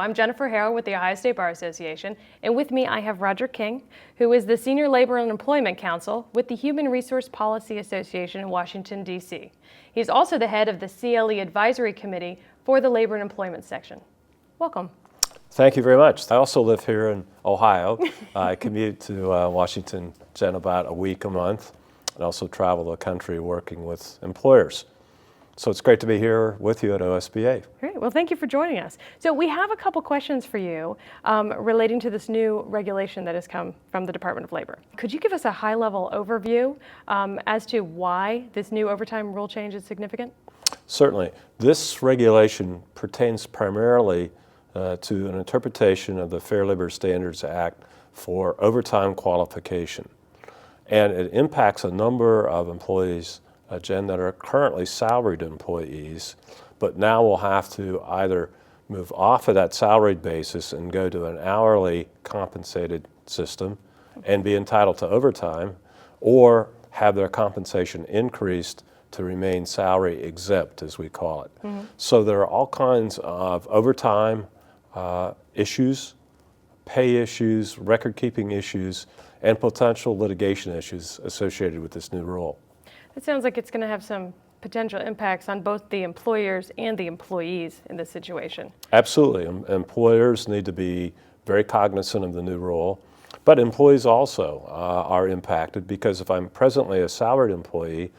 I'm Jennifer Harrell with the Ohio State Bar Association, and with me I have Roger King, who is the Senior Labor and Employment Counsel with the Human Resource Policy Association in Washington, D.C. He's also the head of the CLE Advisory Committee for the Labor and Employment section. Welcome. Thank you very much. I also live here in Ohio. I commute to Washington, Jen, about a week a month, and also travel the country working with employers. So it's great to be here with you at OSBA. Great. Well, thank you for joining us. So we have a couple questions for you relating to this new regulation that has come from the Department of Labor. Could you give us a high-level overview as to why this new overtime rule change is significant? Certainly. This regulation pertains primarily to an interpretation of the Fair Labor Standards Act for overtime qualification. And it impacts a number of employees, Jen, that are currently salaried employees, but now will have to either move off of that salaried basis and go to an hourly compensated system and be entitled to overtime, or have their compensation increased to remain salary exempt, as we call it. Mm-hmm. So there are all kinds of overtime issues, pay issues, record-keeping issues, and potential litigation issues associated with this new rule. It sounds like it's going to have some potential impacts on both the employers and the employees in this situation. Absolutely. Employers need to be very cognizant of the new rule, but employees also are impacted, because if I'm presently a salaried employee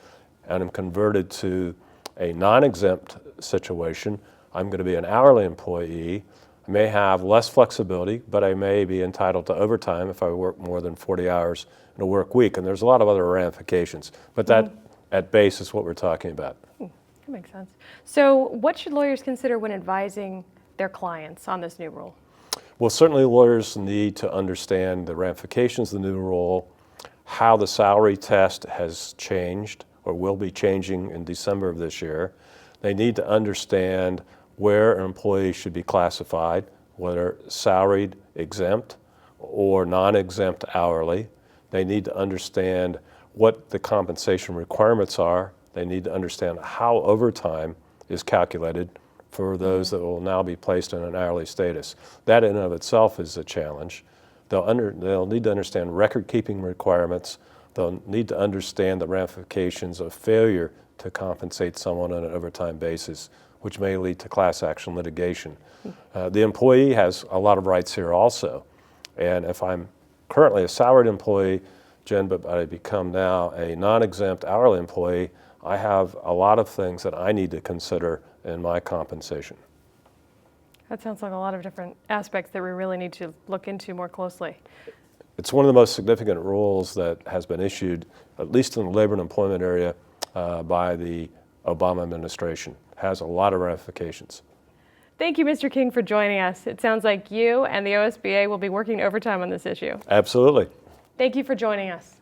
and I'm converted to a non-exempt situation, I'm going to be an hourly employee. I may have less flexibility, but I may be entitled to overtime if I work more than 40 hours in a work week. And there's a lot of other ramifications, but that at base is what we're talking about. That makes sense. So what should lawyers consider when advising their clients on this new rule? Well, certainly lawyers need to understand the ramifications of the new rule, how the salary test has changed or will be changing in December of this year. They need to understand where an employee should be classified, whether salaried exempt or non-exempt hourly. They need to understand what the compensation requirements are. They need to understand how overtime is calculated for those that will now be placed in an hourly status. That in and of itself is a challenge. They'll need to understand record-keeping requirements. They'll need to understand the ramifications of failure to compensate someone on an overtime basis, which may lead to class action litigation. The employee has a lot of rights here also. And if I'm currently a salaried employee, Jen, but I become now a non-exempt hourly employee, I have a lot of things that I need to consider in my compensation. That sounds like a lot of different aspects that we really need to look into more closely. It's one of the most significant rules that has been issued, at least in the labor and employment area, by the Obama administration. It has a lot of ramifications. Thank you, Mr. King, for joining us. It sounds like you and the OSBA will be working overtime on this issue. Absolutely. Thank you for joining us.